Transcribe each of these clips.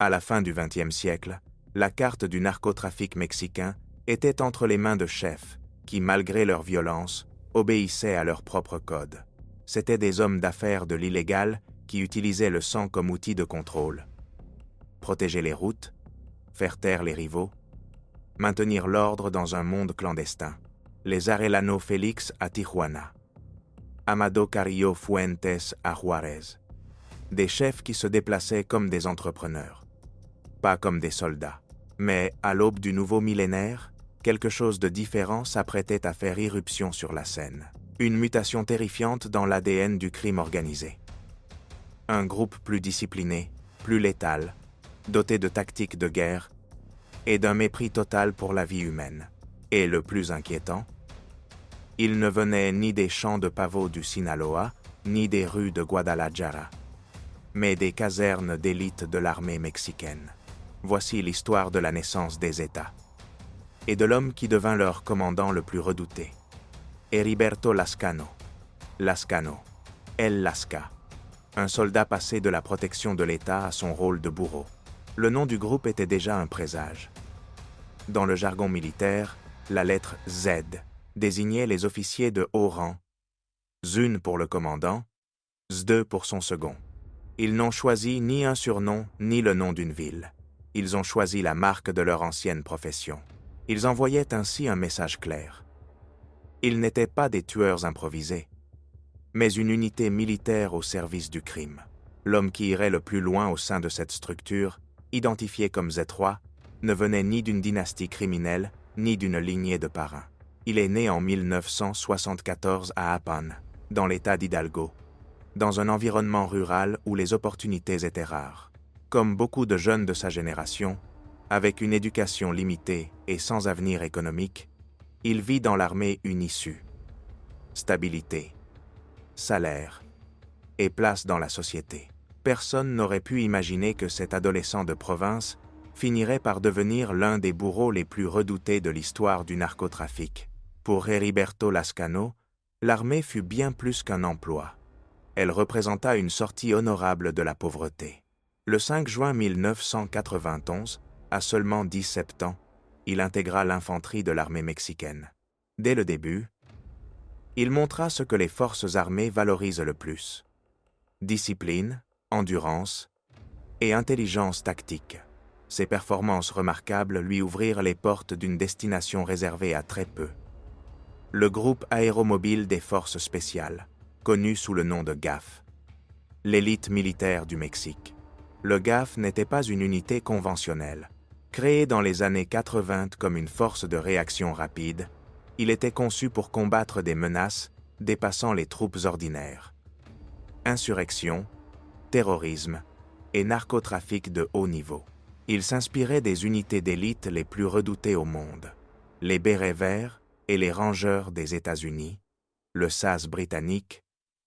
À la fin du XXe siècle, la carte du narcotrafic mexicain était entre les mains de chefs qui, malgré leur violence, obéissaient à leur propre code. C'étaient des hommes d'affaires de l'illégal qui utilisaient le sang comme outil de contrôle. Protéger les routes, faire taire les rivaux, maintenir l'ordre dans un monde clandestin. Les Arellano Félix à Tijuana, Amado Carrillo Fuentes à Juárez. Des chefs qui se déplaçaient comme des entrepreneurs, pas comme des soldats. Mais, à l'aube du nouveau millénaire, quelque chose de différent s'apprêtait à faire irruption sur la scène. Une mutation terrifiante dans l'ADN du crime organisé. Un groupe plus discipliné, plus létal, doté de tactiques de guerre et d'un mépris total pour la vie humaine. Et le plus inquiétant, il ne venait ni des champs de pavots du Sinaloa, ni des rues de Guadalajara, mais des casernes d'élite de l'armée mexicaine. Voici l'histoire de la naissance des États et de l'homme qui devint leur commandant le plus redouté. Heriberto Lascano. Lascano. El Lasca. Un soldat passé de la protection de l'État à son rôle de bourreau. Le nom du groupe était déjà un présage. Dans le jargon militaire, la lettre Z désignait les officiers de haut rang. ZUN pour le commandant, Z2 pour son second. Ils n'ont choisi ni un surnom ni le nom d'une ville. Ils ont choisi la marque de leur ancienne profession. Ils envoyaient ainsi un message clair. Ils n'étaient pas des tueurs improvisés, mais une unité militaire au service du crime. L'homme qui irait le plus loin au sein de cette structure, identifié comme Z3, ne venait ni d'une dynastie criminelle, ni d'une lignée de parrains. Il est né en 1974 à Apan, dans l'état d'Hidalgo, dans un environnement rural où les opportunités étaient rares. Comme beaucoup de jeunes de sa génération, avec une éducation limitée et sans avenir économique, il vit dans l'armée une issue, stabilité, salaire et place dans la société. Personne n'aurait pu imaginer que cet adolescent de province finirait par devenir l'un des bourreaux les plus redoutés de l'histoire du narcotrafic. Pour Heriberto Lascano, l'armée fut bien plus qu'un emploi. Elle représenta une sortie honorable de la pauvreté. Le 5 juin 1991, à seulement 17 ans, il intégra l'infanterie de l'armée mexicaine. Dès le début, il montra ce que les forces armées valorisent le plus: discipline, endurance et intelligence tactique. Ses performances remarquables lui ouvrirent les portes d'une destination réservée à très peu. Le groupe aéromobile des forces spéciales, connu sous le nom de GAF. L'élite militaire du Mexique. Le GAF n'était pas une unité conventionnelle. Créé dans les années 80 comme une force de réaction rapide, il était conçu pour combattre des menaces dépassant les troupes ordinaires. Insurrection, terrorisme et narcotrafic de haut niveau. Il s'inspirait des unités d'élite les plus redoutées au monde, les bérets verts et les rangers des États-Unis, le SAS britannique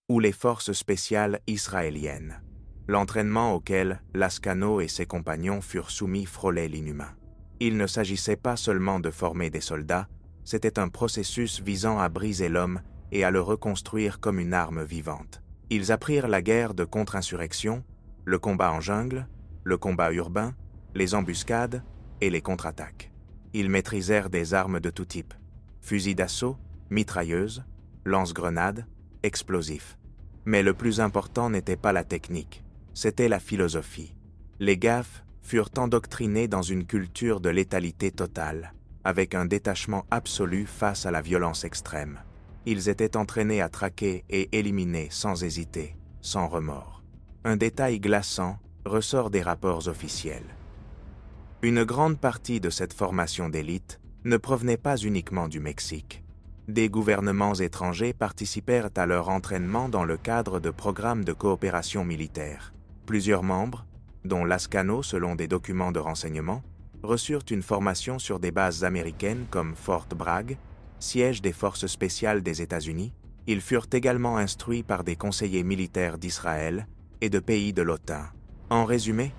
ou les forces spéciales israéliennes. L'entraînement auquel Lascano et ses compagnons furent soumis frôlait l'inhumain. Il ne s'agissait pas seulement de former des soldats, c'était un processus visant à briser l'homme et à le reconstruire comme une arme vivante. Ils apprirent la guerre de contre-insurrection, le combat en jungle, le combat urbain, les embuscades et les contre-attaques. Ils maîtrisèrent des armes de tout type: fusils d'assaut, mitrailleuses, lance-grenades, explosifs. Mais le plus important n'était pas la technique, c'était la philosophie. Les GAF furent endoctrinés dans une culture de létalité totale, avec un détachement absolu face à la violence extrême. Ils étaient entraînés à traquer et éliminer sans hésiter, sans remords. Un détail glaçant ressort des rapports officiels. Une grande partie de cette formation d'élite ne provenait pas uniquement du Mexique. Des gouvernements étrangers participèrent à leur entraînement dans le cadre de programmes de coopération militaire. Plusieurs membres, dont Lascano selon des documents de renseignement, reçurent une formation sur des bases américaines comme Fort Bragg, siège des forces spéciales des États-Unis. Ils furent également instruits par des conseillers militaires d'Israël et de pays de l'OTAN. En résumé,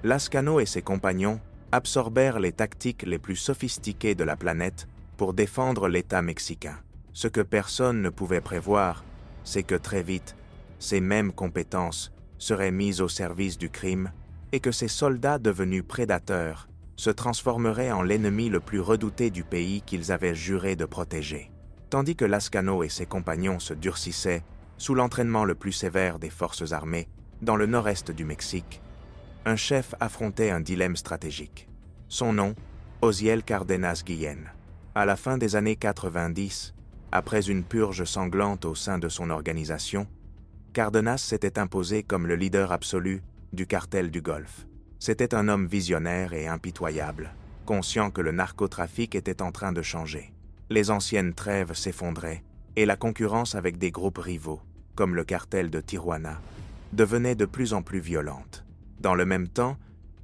Lascano et ses compagnons absorbèrent les tactiques les plus sophistiquées de la planète pour défendre l'État mexicain. Ce que personne ne pouvait prévoir, c'est que très vite, ces mêmes compétences seraient mises au service du crime et que ces soldats devenus prédateurs se transformeraient en l'ennemi le plus redouté du pays qu'ils avaient juré de protéger. Tandis que Lascano et ses compagnons se durcissaient sous l'entraînement le plus sévère des forces armées dans le nord-est du Mexique, un chef affrontait un dilemme stratégique. Son nom, Osiel Cárdenas Guillén. À la fin des années 90, après une purge sanglante au sein de son organisation, Cárdenas s'était imposé comme le leader absolu du cartel du Golfe. C'était un homme visionnaire et impitoyable, conscient que le narcotrafic était en train de changer. Les anciennes trêves s'effondraient et la concurrence avec des groupes rivaux, comme le cartel de Tijuana, devenait de plus en plus violente. Dans le même temps,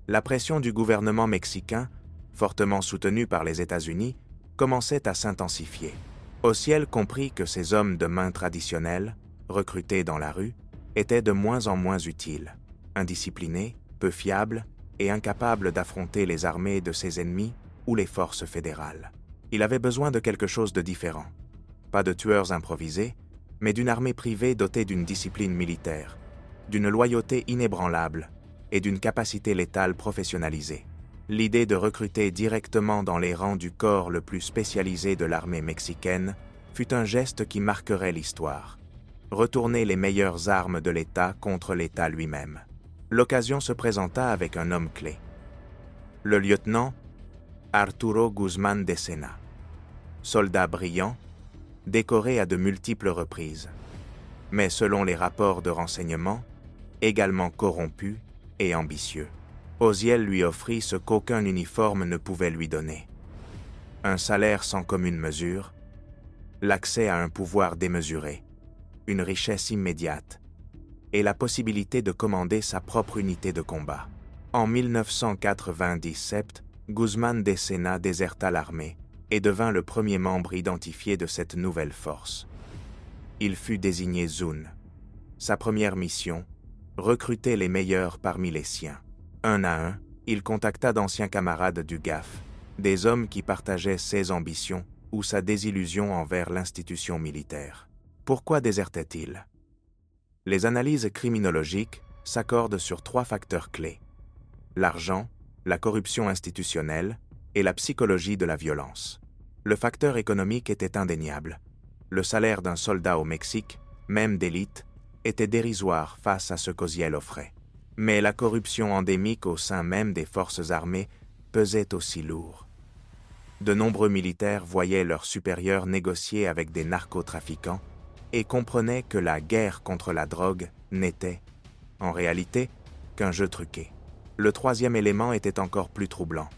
la pression du gouvernement mexicain, fortement soutenue par les États-Unis, commençait à s'intensifier. Osiel comprit que ces hommes de main traditionnels, recrutés dans la rue, étaient de moins en moins utiles, indisciplinés, peu fiables et incapables d'affronter les armées de ses ennemis ou les forces fédérales. Il avait besoin de quelque chose de différent. Pas de tueurs improvisés, mais d'une armée privée dotée d'une discipline militaire, d'une loyauté inébranlable et d'une capacité létale professionnalisée. L'idée de recruter directement dans les rangs du corps le plus spécialisé de l'armée mexicaine fut un geste qui marquerait l'histoire. Retourner les meilleures armes de l'État contre l'État lui-même. L'occasion se présenta avec un homme clé. Le lieutenant Arturo Guzmán de Sena. Soldat brillant, décoré à de multiples reprises, mais selon les rapports de renseignement, également corrompu et ambitieux. Osiel lui offrit ce qu'aucun uniforme ne pouvait lui donner. Un salaire sans commune mesure, l'accès à un pouvoir démesuré, une richesse immédiate, et la possibilité de commander sa propre unité de combat. En 1997, Guzmán de Sena déserta l'armée et devint le premier membre identifié de cette nouvelle force. Il fut désigné Zun. Sa première mission, recruter les meilleurs parmi les siens. Un à un, il contacta d'anciens camarades du GAF, des hommes qui partageaient ses ambitions ou sa désillusion envers l'institution militaire. Pourquoi désertait-il? Les analyses criminologiques s'accordent sur 3 facteurs clés: l'argent, la corruption institutionnelle et la psychologie de la violence. Le facteur économique était indéniable. Le salaire d'un soldat au Mexique, même d'élite, était dérisoire face à ce qu'Osiel offrait. Mais la corruption endémique au sein même des forces armées pesait aussi lourd. De nombreux militaires voyaient leurs supérieurs négocier avec des narcotrafiquants et comprenaient que la guerre contre la drogue n'était, en réalité, qu'un jeu truqué. Le 3e élément était encore plus troublant.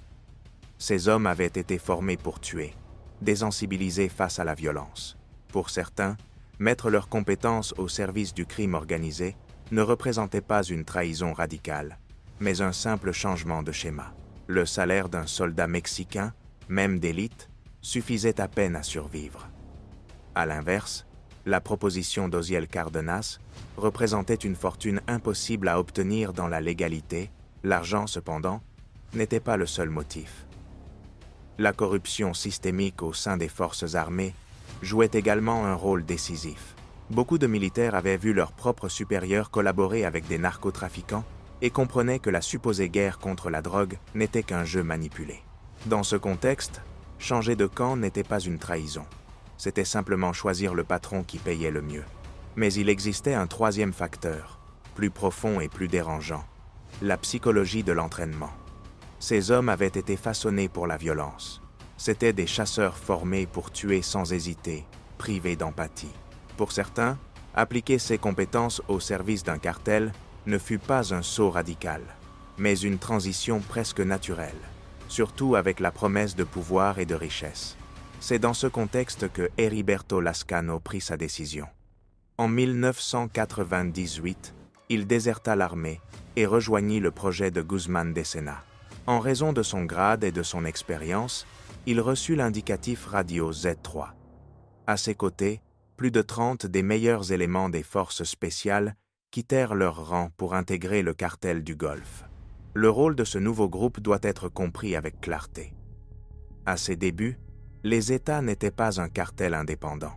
Ces hommes avaient été formés pour tuer, désensibilisés face à la violence. Pour certains, mettre leurs compétences au service du crime organisé ne représentait pas une trahison radicale, mais un simple changement de schéma. Le salaire d'un soldat mexicain, même d'élite, suffisait à peine à survivre. À l'inverse, la proposition d'Osiel Cárdenas représentait une fortune impossible à obtenir dans la légalité. L'argent, cependant, n'était pas le seul motif. La corruption systémique au sein des forces armées jouait également un rôle décisif. Beaucoup de militaires avaient vu leurs propres supérieurs collaborer avec des narcotrafiquants et comprenaient que la supposée guerre contre la drogue n'était qu'un jeu manipulé. Dans ce contexte, changer de camp n'était pas une trahison. C'était simplement choisir le patron qui payait le mieux. Mais il existait un 3e facteur, plus profond et plus dérangeant: la psychologie de l'entraînement. Ces hommes avaient été façonnés pour la violence. C'étaient des chasseurs formés pour tuer sans hésiter, privés d'empathie. Pour certains, appliquer ces compétences au service d'un cartel ne fut pas un saut radical, mais une transition presque naturelle, surtout avec la promesse de pouvoir et de richesse. C'est dans ce contexte que Heriberto Lascano prit sa décision. En 1998, il déserta l'armée et rejoignit le projet de Guzmán de Sena. En raison de son grade et de son expérience, il reçut l'indicatif radio Z3. À ses côtés, plus de 30 des meilleurs éléments des forces spéciales quittèrent leur rang pour intégrer le cartel du Golfe. Le rôle de ce nouveau groupe doit être compris avec clarté. À ses débuts, les États n'étaient pas un cartel indépendant.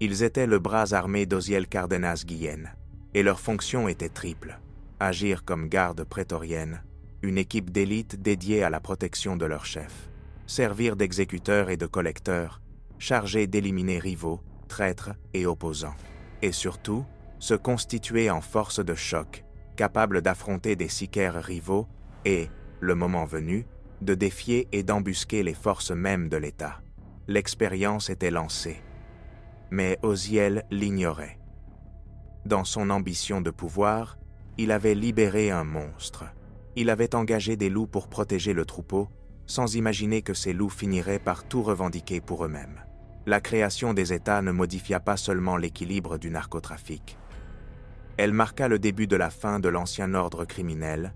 Ils étaient le bras armé d'Osiel Cárdenas Guillén, et leur fonction était triple: agir comme garde prétorienne, une équipe d'élite dédiée à la protection de leur chef, servir d'exécuteurs et de collecteurs, chargés d'éliminer rivaux, traîtres et opposants, et surtout, se constituer en force de choc, capable d'affronter des sicaires rivaux et, le moment venu, de défier et d'embusquer les forces mêmes de l'État. L'expérience était lancée. Mais Oziel l'ignorait. Dans son ambition de pouvoir, il avait libéré un monstre. Il avait engagé des loups pour protéger le troupeau, sans imaginer que ces loups finiraient par tout revendiquer pour eux-mêmes. La création des États ne modifia pas seulement l'équilibre du narcotrafic. Elle marqua le début de la fin de l'ancien ordre criminel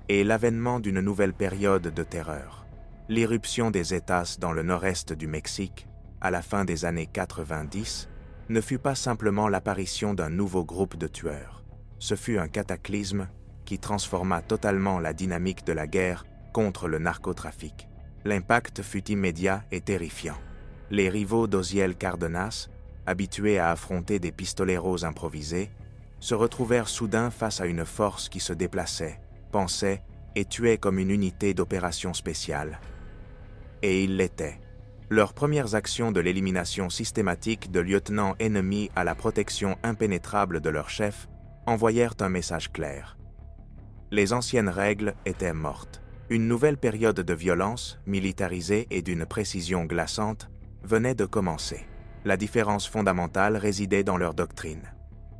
et l'avènement d'une nouvelle période de terreur. L'irruption des États dans le nord-est du Mexique, à la fin des années 90, ne fut pas simplement l'apparition d'un nouveau groupe de tueurs. Ce fut un cataclysme qui transforma totalement la dynamique de la guerre contre le narcotrafic. L'impact fut immédiat et terrifiant. Les rivaux d'Oziel Cárdenas, habitués à affronter des pistoleros improvisés, se retrouvèrent soudain face à une force qui se déplaçait, pensait et tuait comme une unité d'opération spéciale. Et ils l'étaient. Leurs premières actions de l'élimination systématique de lieutenants ennemis à la protection impénétrable de leur chef envoyèrent un message clair. Les anciennes règles étaient mortes. Une nouvelle période de violence, militarisée et d'une précision glaçante, venait de commencer. La différence fondamentale résidait dans leur doctrine.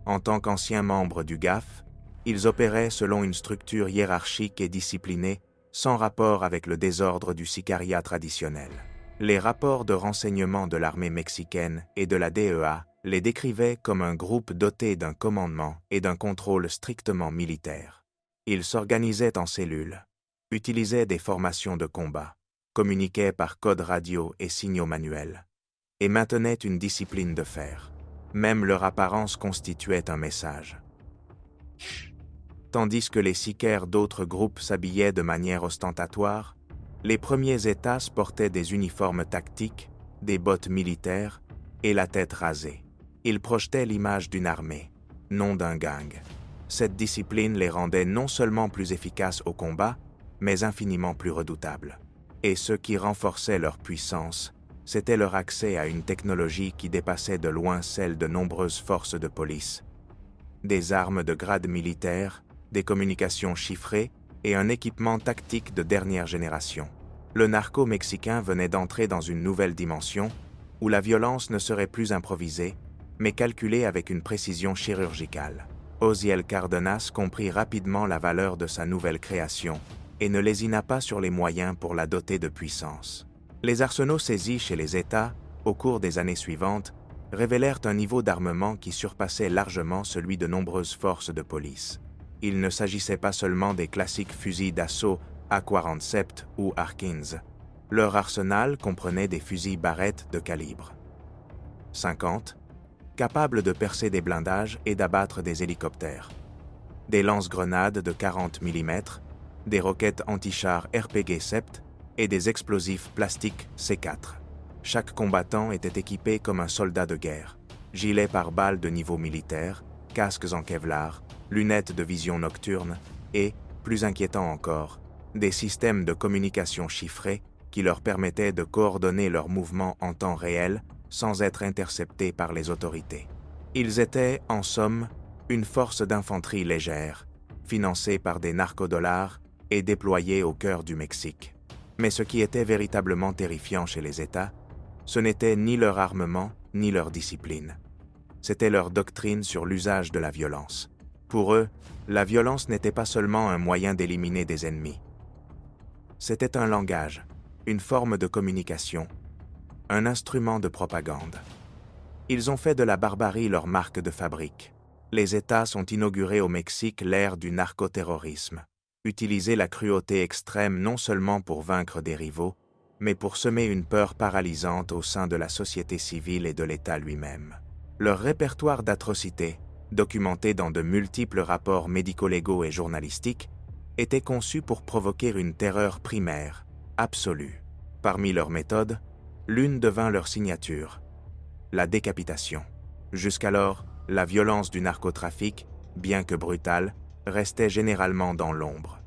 En tant qu'anciens membres du GAF, ils opéraient selon une structure hiérarchique et disciplinée, sans rapport avec le désordre du sicariat traditionnel. Les rapports de renseignement de l'armée mexicaine et de la DEA les décrivaient comme un groupe doté d'un commandement et d'un contrôle strictement militaire. Ils s'organisaient en cellules, utilisaient des formations de combat, communiquaient par code radio et signaux manuels, et maintenaient une discipline de fer. Même leur apparence constituait un message. Tandis que les sicaires d'autres groupes s'habillaient de manière ostentatoire, les premiers États portaient des uniformes tactiques, des bottes militaires et la tête rasée. Ils projetaient l'image d'une armée, non d'un gang. Cette discipline les rendait non seulement plus efficaces au combat, mais infiniment plus redoutables. Et ce qui renforçait leur puissance, c'était leur accès à une technologie qui dépassait de loin celle de nombreuses forces de police. Des armes de grade militaire, des communications chiffrées et un équipement tactique de dernière génération. Le narco mexicain venait d'entrer dans une nouvelle dimension où la violence ne serait plus improvisée, mais calculée avec une précision chirurgicale. Oziel Cárdenas comprit rapidement la valeur de sa nouvelle création et ne lésina pas sur les moyens pour la doter de puissance. Les arsenaux saisis chez les États, au cours des années suivantes, révélèrent un niveau d'armement qui surpassait largement celui de nombreuses forces de police. Il ne s'agissait pas seulement des classiques fusils d'assaut A-47 ou Harkins. Leur arsenal comprenait des fusils Barrett de calibre 50, capables de percer des blindages et d'abattre des hélicoptères, des lance-grenades de 40 mm, des roquettes anti-chars RPG-7 et des explosifs plastiques C4. Chaque combattant était équipé comme un soldat de guerre, gilets pare-balles de niveau militaire, casques en Kevlar, lunettes de vision nocturne et, plus inquiétant encore, des systèmes de communication chiffrés qui leur permettaient de coordonner leurs mouvements en temps réel sans être interceptés par les autorités. Ils étaient, en somme, une force d'infanterie légère, financée par des narcodollars et déployée au cœur du Mexique. Mais ce qui était véritablement terrifiant chez les États, ce n'était ni leur armement ni leur discipline. C'était leur doctrine sur l'usage de la violence. Pour eux, la violence n'était pas seulement un moyen d'éliminer des ennemis. C'était un langage, une forme de communication, un instrument de propagande. Ils ont fait de la barbarie leur marque de fabrique. Les États ont inauguré au Mexique l'ère du narcoterrorisme, utiliser la cruauté extrême non seulement pour vaincre des rivaux, mais pour semer une peur paralysante au sein de la société civile et de l'État lui-même. Leur répertoire d'atrocités, documenté dans de multiples rapports médico-légaux et journalistiques, était conçu pour provoquer une terreur primaire, absolue. Parmi leurs méthodes, l'une devint leur signature, la décapitation. Jusqu'alors, la violence du narcotrafic, bien que brutale, restaient généralement dans l'ombre.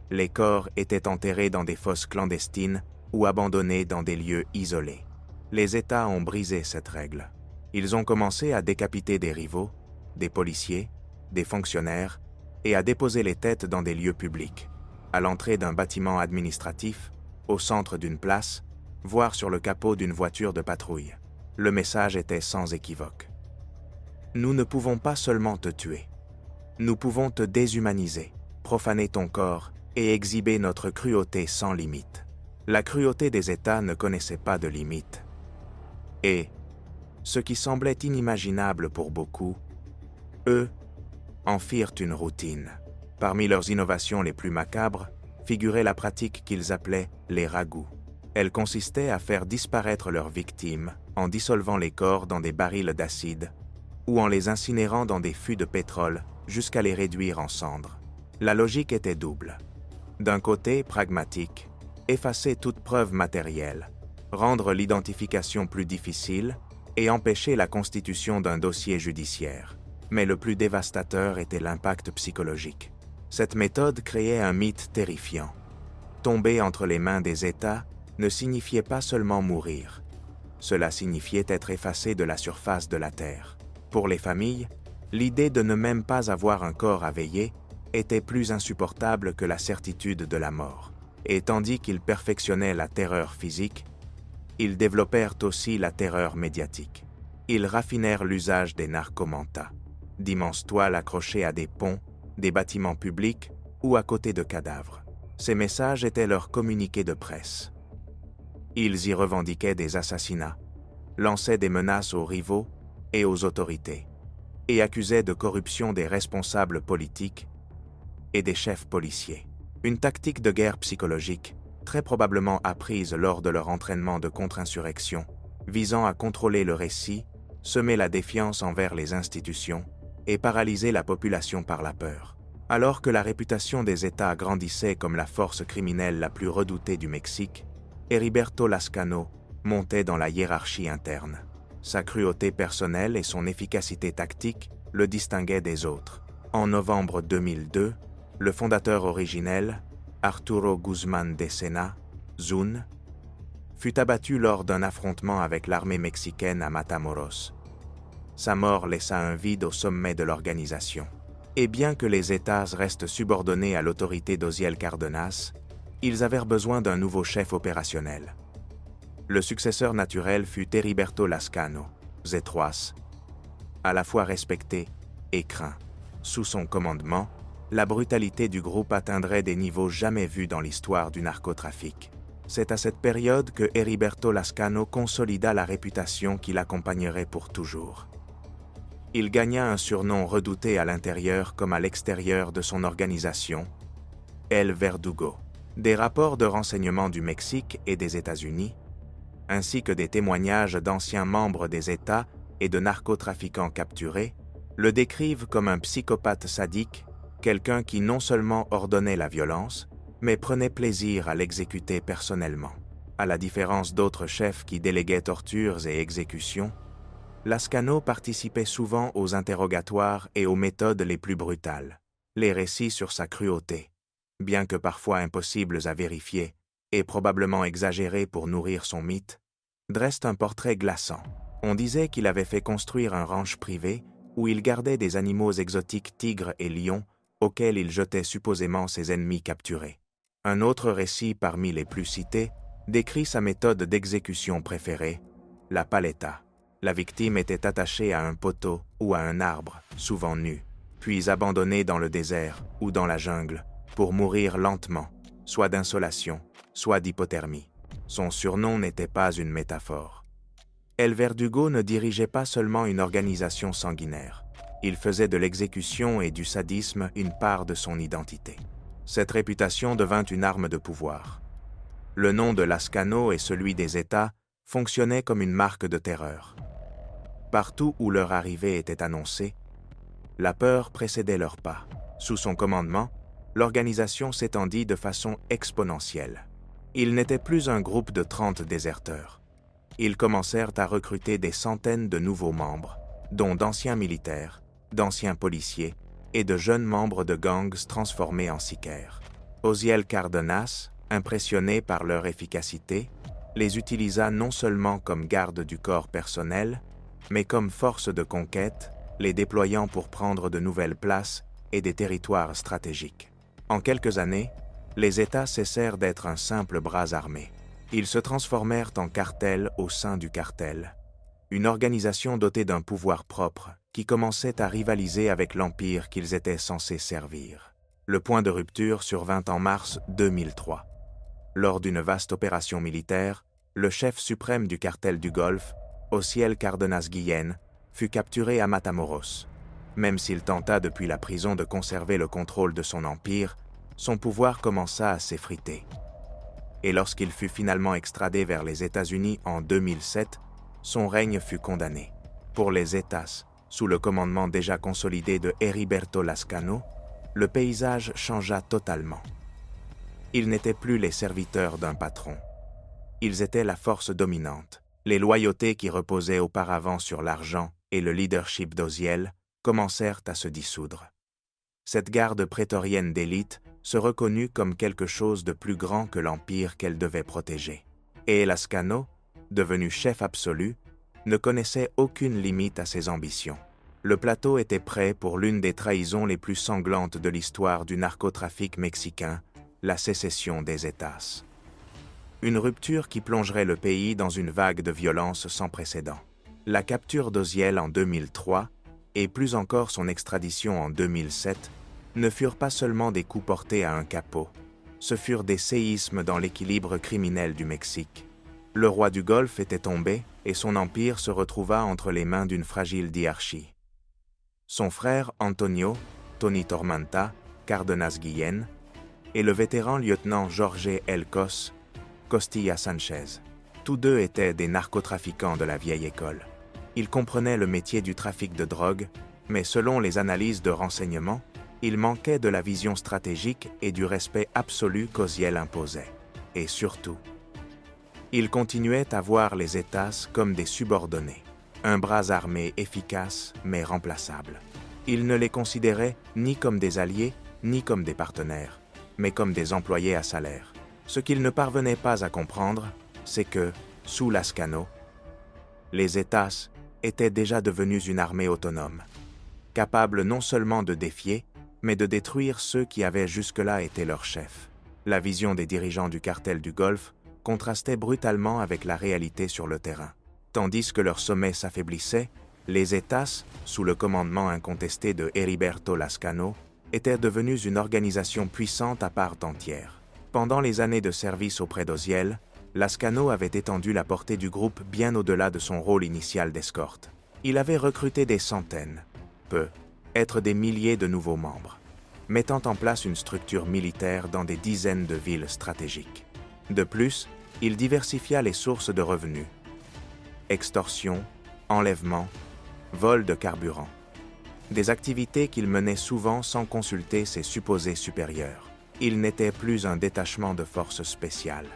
Les corps étaient enterrés dans des fosses clandestines ou abandonnés dans des lieux isolés. Les États ont brisé cette règle. Ils ont commencé à décapiter des rivaux, des policiers, des fonctionnaires, et à déposer les têtes dans des lieux publics, à l'entrée d'un bâtiment administratif, au centre d'une place, voire sur le capot d'une voiture de patrouille. Le message était sans équivoque. Nous ne pouvons pas seulement te tuer. Nous pouvons te déshumaniser, profaner ton corps et exhiber notre cruauté sans limite. La cruauté des États ne connaissait pas de limite. Et, ce qui semblait inimaginable pour beaucoup, eux, en firent une routine. Parmi leurs innovations les plus macabres, figurait la pratique qu'ils appelaient les ragoûts. Elle consistait à faire disparaître leurs victimes en dissolvant les corps dans des barils d'acide ou en les incinérant dans des fûts de pétrole jusqu'à les réduire en cendres. La logique était double. D'un côté, pragmatique, effacer toute preuve matérielle, rendre l'identification plus difficile et empêcher la constitution d'un dossier judiciaire. Mais le plus dévastateur était l'impact psychologique. Cette méthode créait un mythe terrifiant. Tomber entre les mains des États ne signifiait pas seulement mourir. Cela signifiait être effacé de la surface de la Terre. Pour les familles, l'idée de ne même pas avoir un corps à veiller était plus insupportable que la certitude de la mort. Et tandis qu'ils perfectionnaient la terreur physique, ils développèrent aussi la terreur médiatique. Ils raffinèrent l'usage des narcomantas, d'immenses toiles accrochées à des ponts, des bâtiments publics ou à côté de cadavres. Ces messages étaient leurs communiqués de presse. Ils y revendiquaient des assassinats, lançaient des menaces aux rivaux et aux autorités, et accusaient de corruption des responsables politiques et des chefs policiers. Une tactique de guerre psychologique, très probablement apprise lors de leur entraînement de contre-insurrection, visant à contrôler le récit, semer la défiance envers les institutions et paralyser la population par la peur. Alors que la réputation des États grandissait comme la force criminelle la plus redoutée du Mexique, Heriberto Lascano montait dans la hiérarchie interne. Sa cruauté personnelle et son efficacité tactique le distinguaient des autres. En novembre 2002, le fondateur originel, Arturo Guzmán de Sena, Zun, fut abattu lors d'un affrontement avec l'armée mexicaine à Matamoros. Sa mort laissa un vide au sommet de l'organisation. Et bien que les États restent subordonnés à l'autorité d'Osiel Cárdenas, ils avaient besoin d'un nouveau chef opérationnel. Le successeur naturel fut Heriberto Lascano, Zetroas, à la fois respecté et craint. Sous son commandement, la brutalité du groupe atteindrait des niveaux jamais vus dans l'histoire du narcotrafic. C'est à cette période que Heriberto Lascano consolida la réputation qui l'accompagnerait pour toujours. Il gagna un surnom redouté à l'intérieur comme à l'extérieur de son organisation, El Verdugo. Des rapports de renseignement du Mexique et des États-Unis, ainsi que des témoignages d'anciens membres des États et de narcotrafiquants capturés, le décrivent comme un psychopathe sadique, quelqu'un qui non seulement ordonnait la violence, mais prenait plaisir à l'exécuter personnellement. À la différence d'autres chefs qui déléguaient tortures et exécutions, Lascano participait souvent aux interrogatoires et aux méthodes les plus brutales. Les récits sur sa cruauté, bien que parfois impossibles à vérifier et probablement exagérés pour nourrir son mythe, dressent un portrait glaçant. On disait qu'il avait fait construire un ranch privé où il gardait des animaux exotiques tigres et lions auxquels il jetait supposément ses ennemis capturés. Un autre récit parmi les plus cités décrit sa méthode d'exécution préférée, la paleta. La victime était attachée à un poteau ou à un arbre, souvent nu, puis abandonnée dans le désert ou dans la jungle pour mourir lentement, soit d'insolation, soit d'hypothermie. Son surnom n'était pas une métaphore. El Verdugo ne dirigeait pas seulement une organisation sanguinaire. Il faisait de l'exécution et du sadisme une part de son identité. Cette réputation devint une arme de pouvoir. Le nom de Lascano et celui des États fonctionnaient comme une marque de terreur. Partout où leur arrivée était annoncée, la peur précédait leurs pas. Sous son commandement, l'organisation s'étendit de façon exponentielle. Ils n'étaient plus un groupe de 30 déserteurs. Ils commencèrent à recruter des centaines de nouveaux membres, dont d'anciens militaires, d'anciens policiers et de jeunes membres de gangs transformés en sicaires. Osiel Cárdenas, impressionné par leur efficacité, les utilisa non seulement comme garde du corps personnel, mais comme force de conquête, les déployant pour prendre de nouvelles places et des territoires stratégiques. En quelques années, les États cessèrent d'être un simple bras armé. Ils se transformèrent en cartels au sein du cartel, une organisation dotée d'un pouvoir propre qui commençait à rivaliser avec l'empire qu'ils étaient censés servir. Le point de rupture survint en mars 2003. Lors d'une vaste opération militaire, le chef suprême du cartel du Golfe, Osiel Cárdenas Guillén, fut capturé à Matamoros. Même s'il tenta depuis la prison de conserver le contrôle de son empire, son pouvoir commença à s'effriter. Et lorsqu'il fut finalement extradé vers les États-Unis en 2007, son règne fut condamné. Pour les États, sous le commandement déjà consolidé de Heriberto Lascano, le paysage changea totalement. Ils n'étaient plus les serviteurs d'un patron. Ils étaient la force dominante. Les loyautés qui reposaient auparavant sur l'argent et le leadership d'Osiel commencèrent à se dissoudre. Cette garde prétorienne d'élite se reconnut comme quelque chose de plus grand que l'empire qu'elle devait protéger. Et Lascano, devenu chef absolu, ne connaissait aucune limite à ses ambitions. Le plateau était prêt pour l'une des trahisons les plus sanglantes de l'histoire du narcotrafic mexicain, la sécession des États. Une rupture qui plongerait le pays dans une vague de violence sans précédent. La capture d'Osiel en 2003, et plus encore son extradition en 2007, ne furent pas seulement des coups portés à un capot, ce furent des séismes dans l'équilibre criminel du Mexique. Le roi du Golfe était tombé et son empire se retrouva entre les mains d'une fragile diarchie. Son frère Antonio, Tony Tormenta, Cárdenas Guillén, et le vétéran lieutenant Jorge Elcos, Costilla Sanchez. Tous deux étaient des narcotrafiquants de la vieille école. Ils comprenaient le métier du trafic de drogue, mais selon les analyses de renseignement, ils manquaient de la vision stratégique et du respect absolu qu'Osiel imposait. Et surtout, ils continuaient à voir les États comme des subordonnés, un bras armé efficace mais remplaçable. Ils ne les considéraient ni comme des alliés, ni comme des partenaires, mais comme des employés à salaire. Ce qu'ils ne parvenaient pas à comprendre, c'est que, sous Lascano, les États étaient déjà devenus une armée autonome, capable non seulement de défier, mais de détruire ceux qui avaient jusque-là été leurs chefs. La vision des dirigeants du cartel du Golfe contrastait brutalement avec la réalité sur le terrain. Tandis que leur sommet s'affaiblissait, les États, sous le commandement incontesté de Heriberto Lascano, étaient devenus une organisation puissante à part entière. Pendant les années de service auprès d'Osiel, Lascano avait étendu la portée du groupe bien au-delà de son rôle initial d'escorte. Il avait recruté des centaines, être des milliers de nouveaux membres, mettant en place une structure militaire dans des dizaines de villes stratégiques. De plus, il diversifia les sources de revenus. Extorsion, enlèvement, vol de carburant. Des activités qu'il menait souvent sans consulter ses supposés supérieurs. Ils n'étaient plus un détachement de forces spéciales.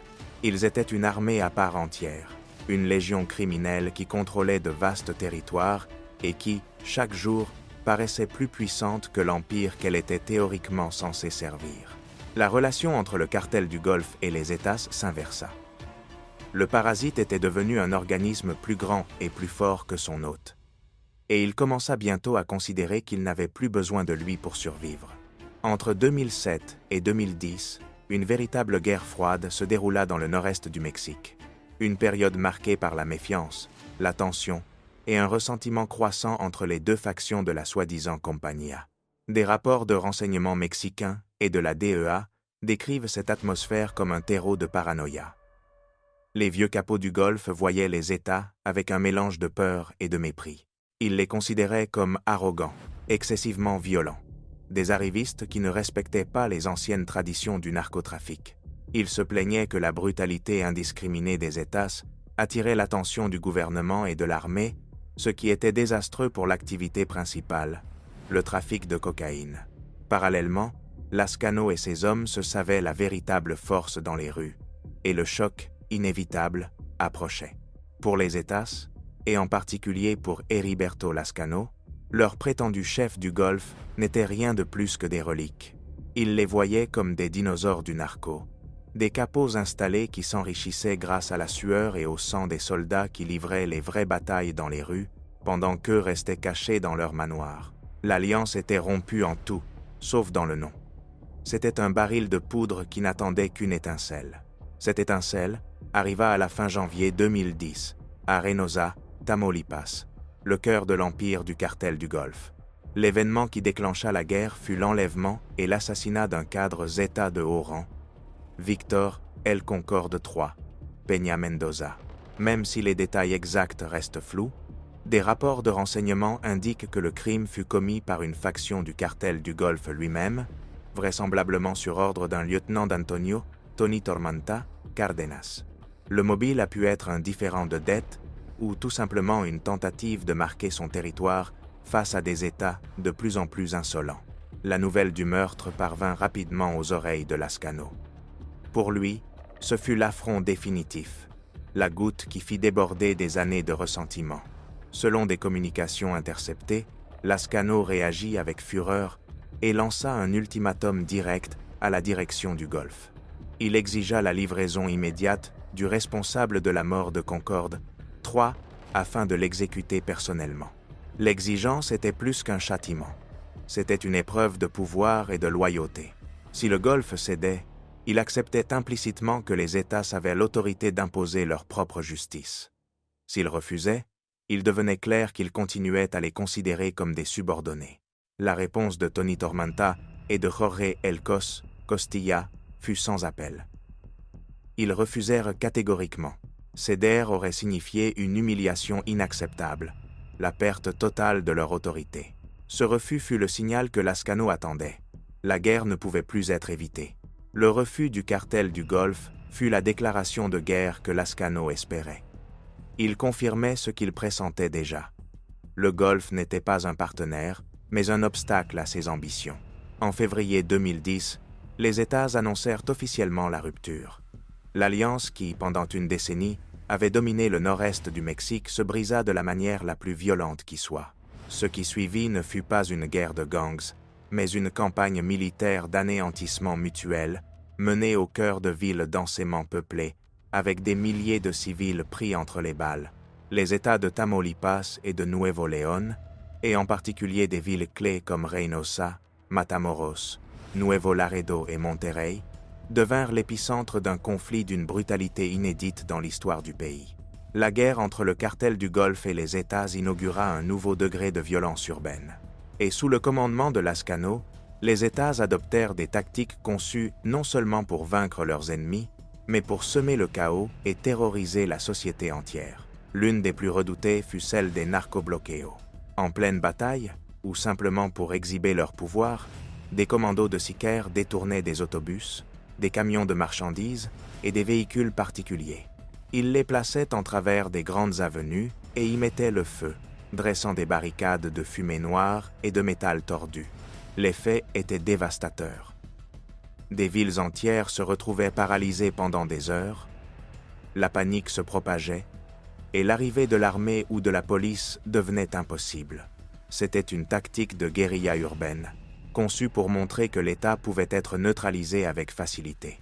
Ils étaient une armée à part entière, une légion criminelle qui contrôlait de vastes territoires et qui, chaque jour, paraissait plus puissante que l'empire qu'elle était théoriquement censée servir. La relation entre le cartel du Golfe et les États s'inversa. Le parasite était devenu un organisme plus grand et plus fort que son hôte. Et il commença bientôt à considérer qu'il n'avait plus besoin de lui pour survivre. Entre 2007 et 2010, une véritable guerre froide se déroula dans le nord-est du Mexique. Une période marquée par la méfiance, la tension et un ressentiment croissant entre les deux factions de la soi-disant Compañía. Des rapports de renseignement mexicains et de la DEA décrivent cette atmosphère comme un terreau de paranoïa. Les vieux capots du Golfe voyaient les États avec un mélange de peur et de mépris. Ils les considéraient comme arrogants, excessivement violents, des arrivistes qui ne respectaient pas les anciennes traditions du narcotrafic. Ils se plaignaient que la brutalité indiscriminée des États attirait l'attention du gouvernement et de l'armée, ce qui était désastreux pour l'activité principale, le trafic de cocaïne. Parallèlement, Lascano et ses hommes se savaient la véritable force dans les rues, et le choc, inévitable, approchait. Pour les États, et en particulier pour Heriberto Lascano, Leurs prétendus chefs du Golfe n'étaient rien de plus que des reliques. Ils les voyaient comme des dinosaures du narco, des capots installés qui s'enrichissaient grâce à la sueur et au sang des soldats qui livraient les vraies batailles dans les rues, pendant qu'eux restaient cachés dans leur manoir. L'alliance était rompue en tout, sauf dans le nom. C'était un baril de poudre qui n'attendait qu'une étincelle. Cette étincelle arriva à la fin janvier 2010, à Reynosa, Tamaulipas, le cœur de l'empire du cartel du Golfe. L'événement qui déclencha la guerre fut l'enlèvement et l'assassinat d'un cadre Zeta de haut rang, Victor El Concorde III, Peña Mendoza. Même si les détails exacts restent flous, des rapports de renseignement indiquent que le crime fut commis par une faction du cartel du Golfe lui-même, vraisemblablement sur ordre d'un lieutenant d'Antonio, Tony Tormenta, Cardenas. Le mobile a pu être un différend de dette ou tout simplement une tentative de marquer son territoire face à des États de plus en plus insolents. La nouvelle du meurtre parvint rapidement aux oreilles de Lascano. Pour lui, ce fut l'affront définitif, la goutte qui fit déborder des années de ressentiment. Selon des communications interceptées, Lascano réagit avec fureur et lança un ultimatum direct à la direction du Golfe. Il exigea la livraison immédiate du responsable de la mort de Concorde III afin de l'exécuter personnellement. L'exigence était plus qu'un châtiment. C'était une épreuve de pouvoir et de loyauté. Si le Golfe cédait, il acceptait implicitement que les États avaient l'autorité d'imposer leur propre justice. S'il refusait, il devenait clair qu'il continuait à les considérer comme des subordonnés. La réponse de Tony Tormenta et de Jorge Elcos Costilla fut sans appel. Ils refusèrent catégoriquement. Céder aurait signifié une humiliation inacceptable, la perte totale de leur autorité. Ce refus fut le signal que Lascano attendait. La guerre ne pouvait plus être évitée. Le refus du cartel du Golfe fut la déclaration de guerre que Lascano espérait. Il confirmait ce qu'il pressentait déjà. Le Golfe n'était pas un partenaire, mais un obstacle à ses ambitions. En février 2010, les États annoncèrent officiellement la rupture. L'alliance qui, pendant une décennie, avait dominé le nord-est du Mexique se brisa de la manière la plus violente qui soit. Ce qui suivit ne fut pas une guerre de gangs, mais une campagne militaire d'anéantissement mutuel, menée au cœur de villes densément peuplées, avec des milliers de civils pris entre les balles. Les États de Tamaulipas et de Nuevo León, et en particulier des villes clés comme Reynosa, Matamoros, Nuevo Laredo et Monterrey, devinrent l'épicentre d'un conflit d'une brutalité inédite dans l'histoire du pays. La guerre entre le cartel du Golfe et les États inaugura un nouveau degré de violence urbaine. Et sous le commandement de Lascano, les États adoptèrent des tactiques conçues non seulement pour vaincre leurs ennemis, mais pour semer le chaos et terroriser la société entière. L'une des plus redoutées fut celle des narcobloqueos. En pleine bataille, ou simplement pour exhiber leur pouvoir, des commandos de sicaires détournaient des autobus, des camions de marchandises et des véhicules particuliers. Ils les plaçaient en travers des grandes avenues et y mettaient le feu, dressant des barricades de fumée noire et de métal tordu. L'effet était dévastateur. Des villes entières se retrouvaient paralysées pendant des heures, la panique se propageait, et l'arrivée de l'armée ou de la police devenait impossible. C'était une tactique de guérilla urbaine, conçue pour montrer que l'État pouvait être neutralisé avec facilité.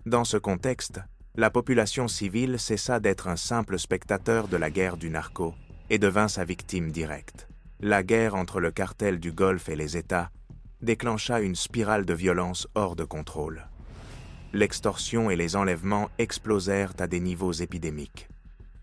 Dans ce contexte, la population civile cessa d'être un simple spectateur de la guerre du narco et devint sa victime directe. La guerre entre le cartel du Golfe et les États déclencha une spirale de violence hors de contrôle. L'extorsion et les enlèvements explosèrent à des niveaux épidémiques.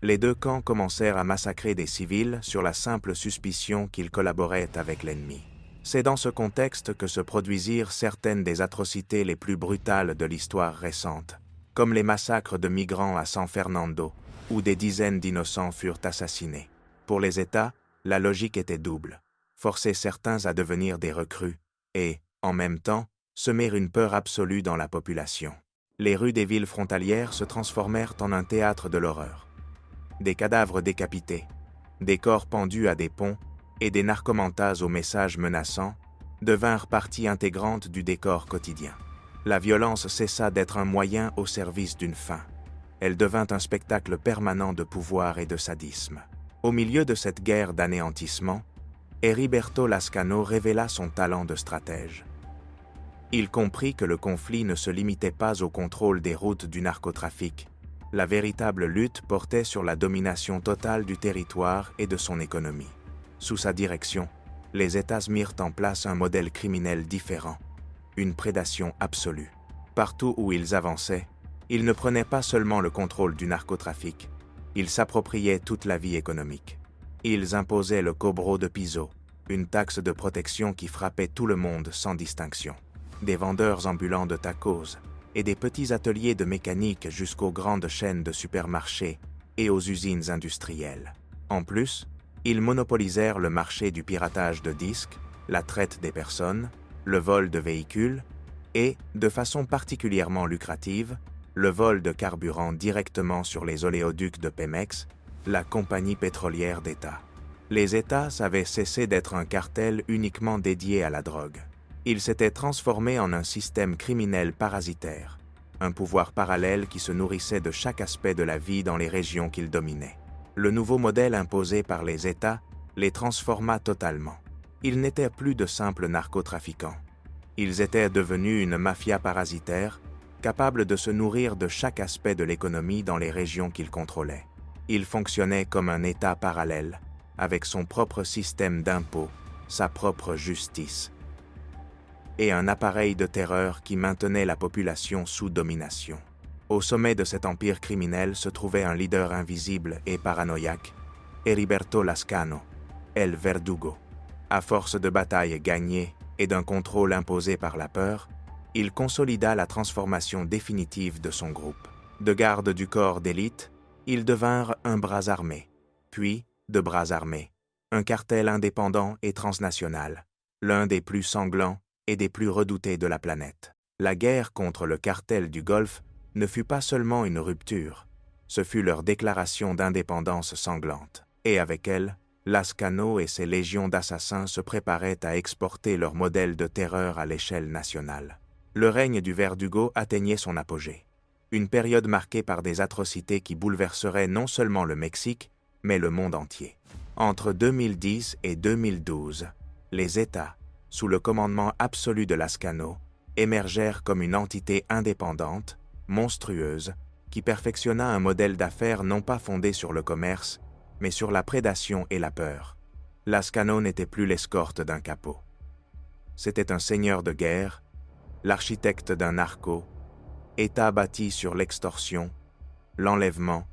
Les deux camps commencèrent à massacrer des civils sur la simple suspicion qu'ils collaboraient avec l'ennemi. C'est dans ce contexte que se produisirent certaines des atrocités les plus brutales de l'histoire récente, comme les massacres de migrants à San Fernando, où des dizaines d'innocents furent assassinés. Pour les États, la logique était double: forcer certains à devenir des recrues et, en même temps, semer une peur absolue dans la population. Les rues des villes frontalières se transformèrent en un théâtre de l'horreur. Des cadavres décapités, des corps pendus à des ponts et des narcomantas aux messages menaçants devinrent partie intégrante du décor quotidien. La violence cessa d'être un moyen au service d'une fin. Elle devint un spectacle permanent de pouvoir et de sadisme. Au milieu de cette guerre d'anéantissement, Heriberto Lascano révéla son talent de stratège. Il comprit que le conflit ne se limitait pas au contrôle des routes du narcotrafic. La véritable lutte portait sur la domination totale du territoire et de son économie. Sous sa direction, les États mirent en place un modèle criminel différent, une prédation absolue. Partout où ils avançaient, ils ne prenaient pas seulement le contrôle du narcotrafic, ils s'appropriaient toute la vie économique. Ils imposaient le cobro de piso, une taxe de protection qui frappait tout le monde sans distinction. Des vendeurs ambulants de tacos et des petits ateliers de mécanique jusqu'aux grandes chaînes de supermarchés et aux usines industrielles. En plus, ils monopolisèrent le marché du piratage de disques, la traite des personnes, le vol de véhicules et, de façon particulièrement lucrative, le vol de carburant directement sur les oléoducs de Pemex, la compagnie pétrolière d'État. Les États avaient cessé d'être un cartel uniquement dédié à la drogue. Ils s'étaient transformés en un système criminel parasitaire, un pouvoir parallèle qui se nourrissait de chaque aspect de la vie dans les régions qu'ils dominaient. Le nouveau modèle imposé par les États les transforma totalement. Ils n'étaient plus de simples narcotrafiquants. Ils étaient devenus une mafia parasitaire, capable de se nourrir de chaque aspect de l'économie dans les régions qu'ils contrôlaient. Ils fonctionnaient comme un État parallèle, avec son propre système d'impôts, sa propre justice, et un appareil de terreur qui maintenait la population sous domination. Au sommet de cet empire criminel se trouvait un leader invisible et paranoïaque, Heriberto Lascano, El Verdugo. À force de batailles gagnées et d'un contrôle imposé par la peur, il consolida la transformation définitive de son groupe. De garde du corps d'élite, ils devinrent un bras armé, puis de bras armés, un cartel indépendant et transnational, l'un des plus sanglants et des plus redoutés de la planète. La guerre contre le cartel du Golfe ne fut pas seulement une rupture, ce fut leur déclaration d'indépendance sanglante. Et avec elle, Lascano et ses légions d'assassins se préparaient à exporter leur modèle de terreur à l'échelle nationale. Le règne du Verdugo atteignait son apogée. Une période marquée par des atrocités qui bouleverseraient non seulement le Mexique, mais le monde entier. Entre 2010 et 2012, les États, sous le commandement absolu de Lascano, émergèrent comme une entité indépendante, monstrueuse, qui perfectionna un modèle d'affaires non pas fondé sur le commerce, mais sur la prédation et la peur. Lascano n'était plus l'escorte d'un capot. C'était un seigneur de guerre, l'architecte d'un narco, État bâti sur l'extorsion, l'enlèvement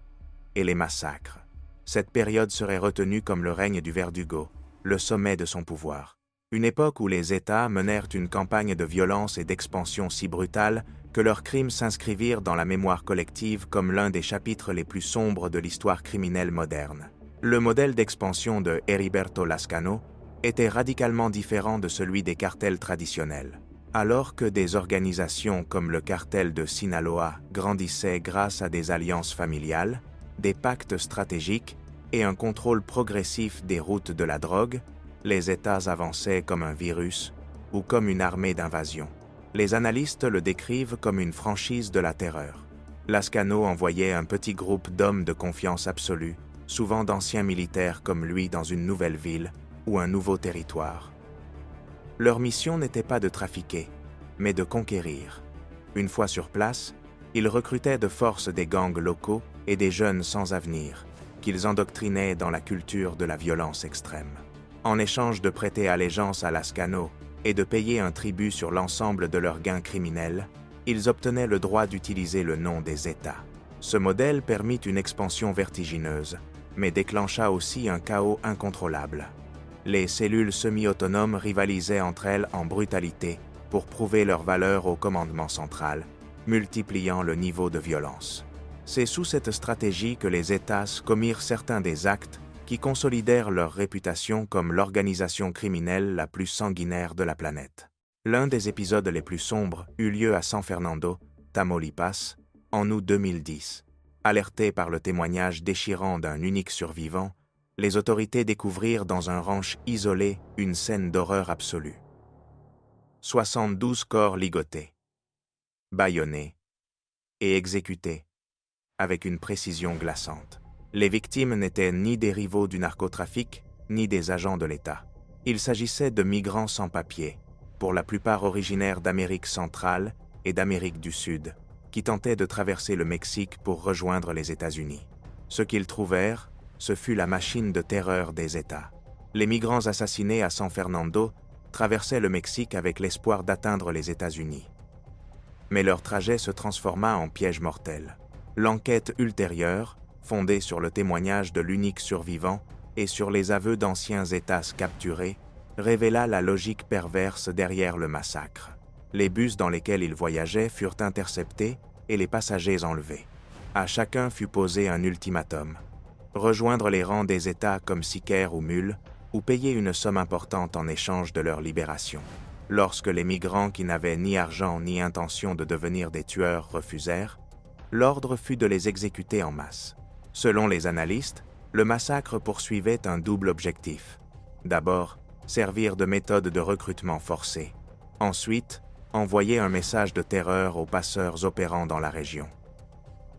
et les massacres. Cette période serait retenue comme le règne du Verdugo, le sommet de son pouvoir. Une époque où les États menèrent une campagne de violence et d'expansion si brutale que leurs crimes s'inscrivirent dans la mémoire collective comme l'un des chapitres les plus sombres de l'histoire criminelle moderne. Le modèle d'expansion de Heriberto Lascano était radicalement différent de celui des cartels traditionnels. Alors que des organisations comme le cartel de Sinaloa grandissaient grâce à des alliances familiales, des pactes stratégiques et un contrôle progressif des routes de la drogue, les États avançaient comme un virus ou comme une armée d'invasion. Les analystes le décrivent comme une franchise de la terreur. Lascano envoyait un petit groupe d'hommes de confiance absolue, souvent d'anciens militaires comme lui dans une nouvelle ville ou un nouveau territoire. Leur mission n'était pas de trafiquer, mais de conquérir. Une fois sur place, ils recrutaient de force des gangs locaux et des jeunes sans avenir, qu'ils endoctrinaient dans la culture de la violence extrême. En échange de prêter allégeance à Lascano et de payer un tribut sur l'ensemble de leurs gains criminels, ils obtenaient le droit d'utiliser le nom des États. Ce modèle permit une expansion vertigineuse, mais déclencha aussi un chaos incontrôlable. Les cellules semi-autonomes rivalisaient entre elles en brutalité pour prouver leur valeur au commandement central, multipliant le niveau de violence. C'est sous cette stratégie que les États commirent certains des actes qui consolidèrent leur réputation comme l'organisation criminelle la plus sanguinaire de la planète. L'un des épisodes les plus sombres eut lieu à San Fernando, Tamaulipas, en août 2010. Alertés par le témoignage déchirant d'un unique survivant, les autorités découvrirent dans un ranch isolé une scène d'horreur absolue. 72 corps ligotés, bâillonnés et exécutés, avec une précision glaçante. Les victimes n'étaient ni des rivaux du narcotrafic, ni des agents de l'État. Il s'agissait de migrants sans papier, pour la plupart originaires d'Amérique centrale et d'Amérique du Sud, qui tentaient de traverser le Mexique pour rejoindre les États-Unis. Ce qu'ils trouvèrent, ce fut la machine de terreur des États. Les migrants assassinés à San Fernando traversaient le Mexique avec l'espoir d'atteindre les États-Unis. Mais leur trajet se transforma en piège mortel. L'enquête ultérieure, fondée sur le témoignage de l'unique survivant et sur les aveux d'anciens États capturés, révéla la logique perverse derrière le massacre. Les bus dans lesquels ils voyageaient furent interceptés et les passagers enlevés. À chacun fut posé un ultimatum: rejoindre les rangs des États comme sicaires ou mules, ou payer une somme importante en échange de leur libération. Lorsque les migrants qui n'avaient ni argent ni intention de devenir des tueurs refusèrent, l'ordre fut de les exécuter en masse. Selon les analystes, le massacre poursuivait un double objectif. D'abord, servir de méthode de recrutement forcé. Ensuite, envoyer un message de terreur aux passeurs opérant dans la région.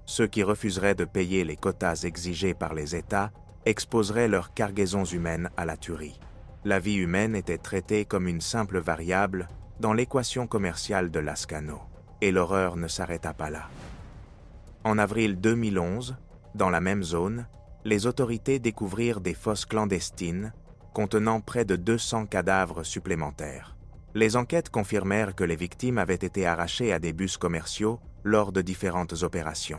Ceux qui refuseraient de payer les quotas exigés par les États exposeraient leurs cargaisons humaines à la tuerie. La vie humaine était traitée comme une simple variable dans l'équation commerciale de Lascano, et l'horreur ne s'arrêta pas là. En avril 2011, dans la même zone, les autorités découvrirent des fosses clandestines contenant près de 200 cadavres supplémentaires. Les enquêtes confirmèrent que les victimes avaient été arrachées à des bus commerciaux lors de différentes opérations.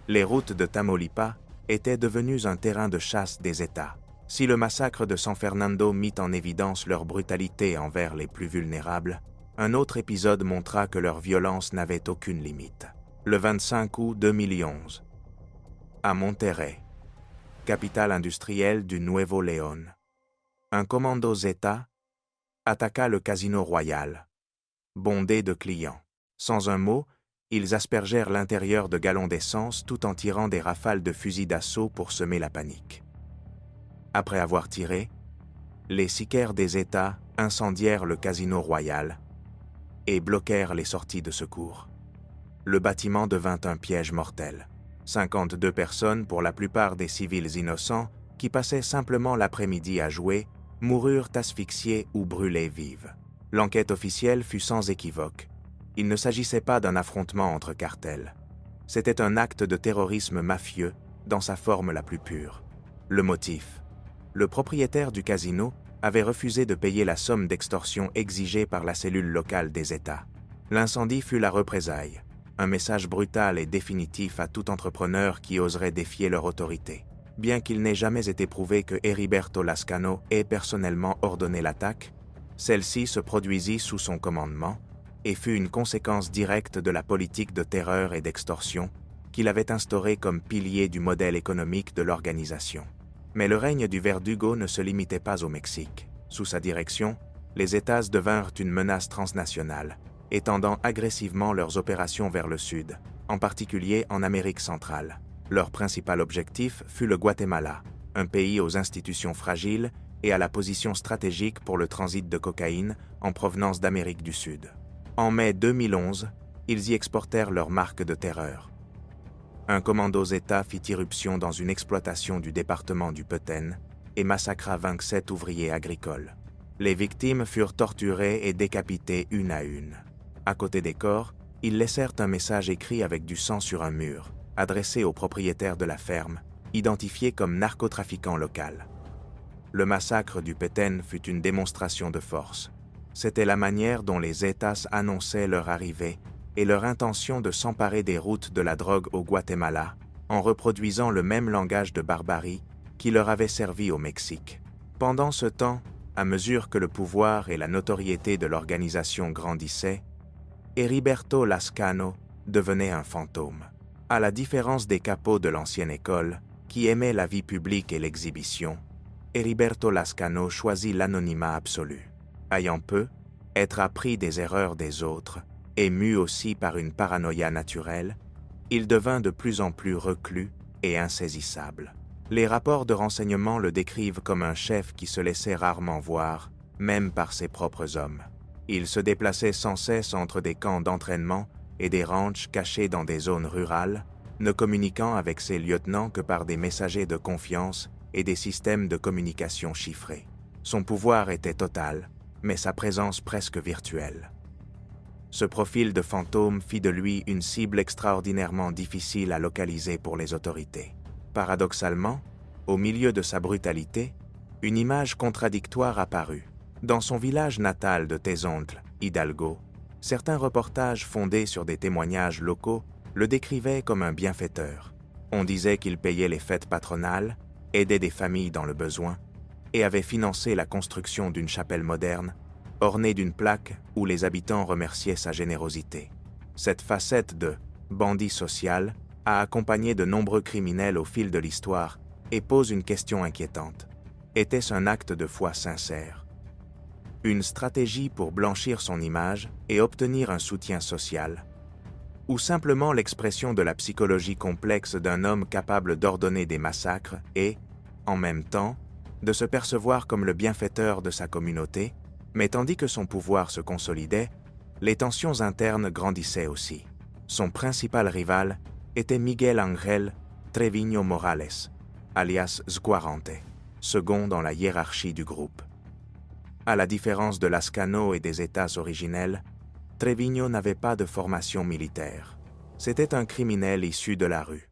Les routes de Tamaulipas étaient devenues un terrain de chasse des États. Si le massacre de San Fernando mit en évidence leur brutalité envers les plus vulnérables, un autre épisode montra que leur violence n'avait aucune limite. Le 25 août 2011, à Monterrey, capitale industrielle du Nuevo León, un commando Zeta attaqua le Casino Royal, bondé de clients. Sans un mot, ils aspergèrent l'intérieur de gallons d'essence tout en tirant des rafales de fusils d'assaut pour semer la panique. Après avoir tiré, les sicaires des États incendièrent le Casino Royal et bloquèrent les sorties de secours. Le bâtiment devint un piège mortel. 52 personnes, pour la plupart des civils innocents, qui passaient simplement l'après-midi à jouer, moururent asphyxiées ou brûlées vives. L'enquête officielle fut sans équivoque. Il ne s'agissait pas d'un affrontement entre cartels. C'était un acte de terrorisme mafieux dans sa forme la plus pure. Le motif: le propriétaire du casino avait refusé de payer la somme d'extorsion exigée par la cellule locale des États. L'incendie fut la représaille, un message brutal et définitif à tout entrepreneur qui oserait défier leur autorité. Bien qu'il n'ait jamais été prouvé que Heriberto Lascano ait personnellement ordonné l'attaque, celle-ci se produisit sous son commandement et fut une conséquence directe de la politique de terreur et d'extorsion qu'il avait instaurée comme pilier du modèle économique de l'organisation. Mais le règne du Verdugo ne se limitait pas au Mexique. Sous sa direction, les États devinrent une menace transnationale, étendant agressivement leurs opérations vers le sud, en particulier en Amérique centrale. Leur principal objectif fut le Guatemala, un pays aux institutions fragiles et à la position stratégique pour le transit de cocaïne en provenance d'Amérique du Sud. En mai 2011, ils y exportèrent leur marque de terreur. Un commando Zeta fit irruption dans une exploitation du département du Petén et massacra 27 ouvriers agricoles. Les victimes furent torturées et décapitées une à une. À côté des corps, ils laissèrent un message écrit avec du sang sur un mur, adressé au propriétaire de la ferme, identifié comme narcotrafiquant local. Le massacre du Petén fut une démonstration de force. C'était la manière dont les États annonçaient leur arrivée et leur intention de s'emparer des routes de la drogue au Guatemala, en reproduisant le même langage de barbarie qui leur avait servi au Mexique. Pendant ce temps, à mesure que le pouvoir et la notoriété de l'organisation grandissaient, Heriberto Lascano devenait un fantôme. À la différence des capots de l'ancienne école, qui aimaient la vie publique et l'exhibition, Heriberto Lascano choisit l'anonymat absolu. Ayant peu, être appris des erreurs des autres, et mu aussi par une paranoïa naturelle, il devint de plus en plus reclus et insaisissable. Les rapports de renseignement le décrivent comme un chef qui se laissait rarement voir, même par ses propres hommes. Il se déplaçait sans cesse entre des camps d'entraînement et des ranchs cachés dans des zones rurales, ne communiquant avec ses lieutenants que par des messagers de confiance et des systèmes de communication chiffrés. Son pouvoir était total, mais sa présence presque virtuelle. Ce profil de fantôme fit de lui une cible extraordinairement difficile à localiser pour les autorités. Paradoxalement, au milieu de sa brutalité, une image contradictoire apparut. Dans son village natal de Tezontle, Hidalgo, certains reportages fondés sur des témoignages locaux le décrivaient comme un bienfaiteur. On disait qu'il payait les fêtes patronales, aidait des familles dans le besoin, et avait financé la construction d'une chapelle moderne, ornée d'une plaque où les habitants remerciaient sa générosité. Cette facette de bandit social a accompagné de nombreux criminels au fil de l'histoire et pose une question inquiétante. Était-ce un acte de foi sincère? Une stratégie pour blanchir son image et obtenir un soutien social? Ou simplement l'expression de la psychologie complexe d'un homme capable d'ordonner des massacres et, en même temps, de se percevoir comme le bienfaiteur de sa communauté, mais tandis que son pouvoir se consolidait, les tensions internes grandissaient aussi. Son principal rival était Miguel Ángel Treviño Morales, alias Squarante, second dans la hiérarchie du groupe. À la différence de Lascano et des États originels, Treviño n'avait pas de formation militaire. C'était un criminel issu de la rue,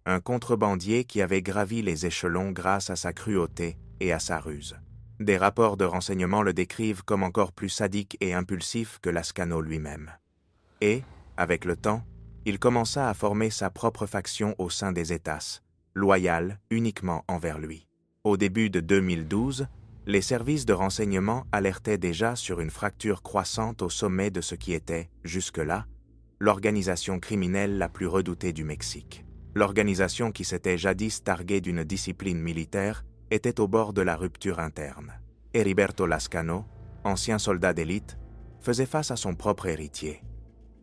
un contrebandier qui avait gravi les échelons grâce à sa cruauté et à sa ruse. Des rapports de renseignement le décrivent comme encore plus sadique et impulsif que Lascano lui-même. Et, avec le temps, il commença à former sa propre faction au sein des États, loyale uniquement envers lui. Au début de 2012, les services de renseignement alertaient déjà sur une fracture croissante au sommet de ce qui était, jusque-là, l'organisation criminelle la plus redoutée du Mexique. L'organisation qui s'était jadis targuée d'une discipline militaire était au bord de la rupture interne. Heriberto Lascano, ancien soldat d'élite, faisait face à son propre héritier,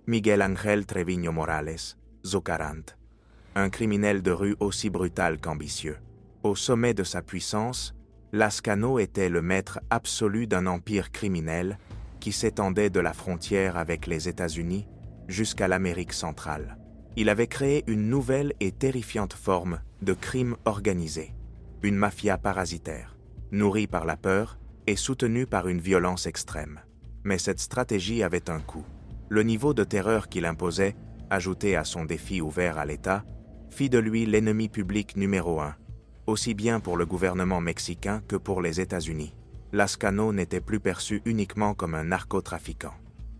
Miguel Ángel Treviño Morales, Zocarante, un criminel de rue aussi brutal qu'ambitieux. Au sommet de sa puissance, Lascano était le maître absolu d'un empire criminel qui s'étendait de la frontière avec les États-Unis jusqu'à l'Amérique centrale. Il avait créé une nouvelle et terrifiante forme de crime organisé, une mafia parasitaire, nourrie par la peur et soutenue par une violence extrême. Mais cette stratégie avait un coût. Le niveau de terreur qu'il imposait, ajouté à son défi ouvert à l'État, fit de lui l'ennemi public numéro 1, aussi bien pour le gouvernement mexicain que pour les États-Unis. Lascano n'était plus perçu uniquement comme un narcotrafiquant.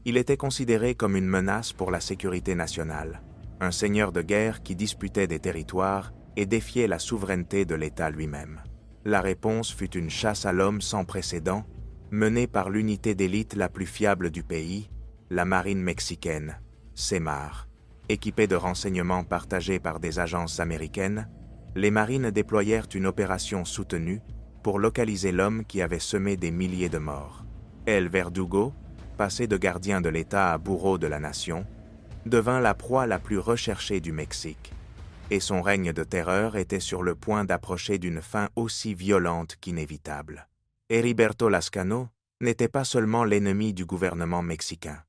Il était considéré comme une menace pour la sécurité nationale, un seigneur de guerre qui disputait des territoires et défiait la souveraineté de l'État lui-même. La réponse fut une chasse à l'homme sans précédent, menée par l'unité d'élite la plus fiable du pays, la marine mexicaine, CEMAR. Équipée de renseignements partagés par des agences américaines, les marines déployèrent une opération soutenue pour localiser l'homme qui avait semé des milliers de morts. El Verdugo, passé de gardien de l'État à bourreau de la nation, devint la proie la plus recherchée du Mexique, et son règne de terreur était sur le point d'approcher d'une fin aussi violente qu'inévitable. Heriberto Lascano n'était pas seulement l'ennemi du gouvernement mexicain.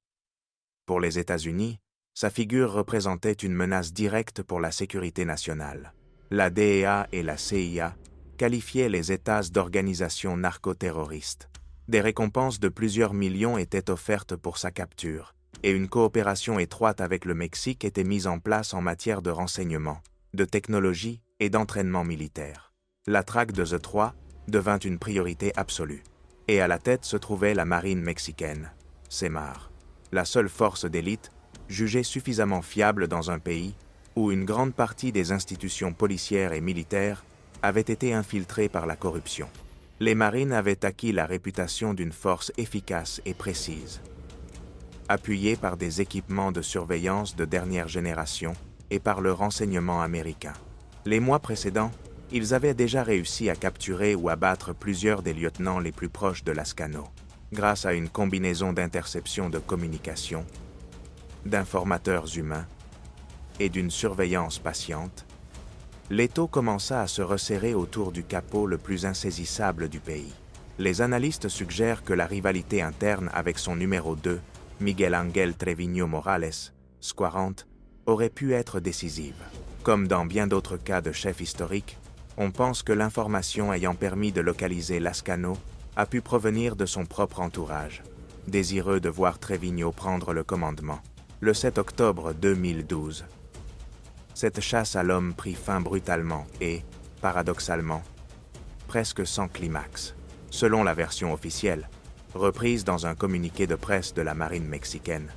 Pour les États-Unis, sa figure représentait une menace directe pour la sécurité nationale. La DEA et la CIA qualifiaient les États d'organisations narcoterroristes. Des récompenses de plusieurs millions étaient offertes pour sa capture, et une coopération étroite avec le Mexique était mise en place en matière de renseignement, de technologie et d'entraînement militaire. La traque de The 3 devint une priorité absolue, et à la tête se trouvait la marine mexicaine, CEMAR, la seule force d'élite jugée suffisamment fiable dans un pays où une grande partie des institutions policières et militaires avaient été infiltrées par la corruption. Les marines avaient acquis la réputation d'une force efficace et précise. Appuyés par des équipements de surveillance de dernière génération et par le renseignement américain. Les mois précédents, ils avaient déjà réussi à capturer ou abattre plusieurs des lieutenants les plus proches de Lascano, grâce à une combinaison d'interceptions de communication, d'informateurs humains et d'une surveillance patiente. L'étau commença à se resserrer autour du capot le plus insaisissable du pays. Les analystes suggèrent que la rivalité interne avec son numéro 2, Miguel Ángel Treviño Morales, Squarante, aurait pu être décisive. Comme dans bien d'autres cas de chefs historiques, on pense que l'information ayant permis de localiser Lascano a pu provenir de son propre entourage, désireux de voir Trevino prendre le commandement, le 7 octobre 2012. Cette chasse à l'homme prit fin brutalement et, paradoxalement, presque sans climax, selon la version officielle, reprise dans un communiqué de presse de la marine mexicaine.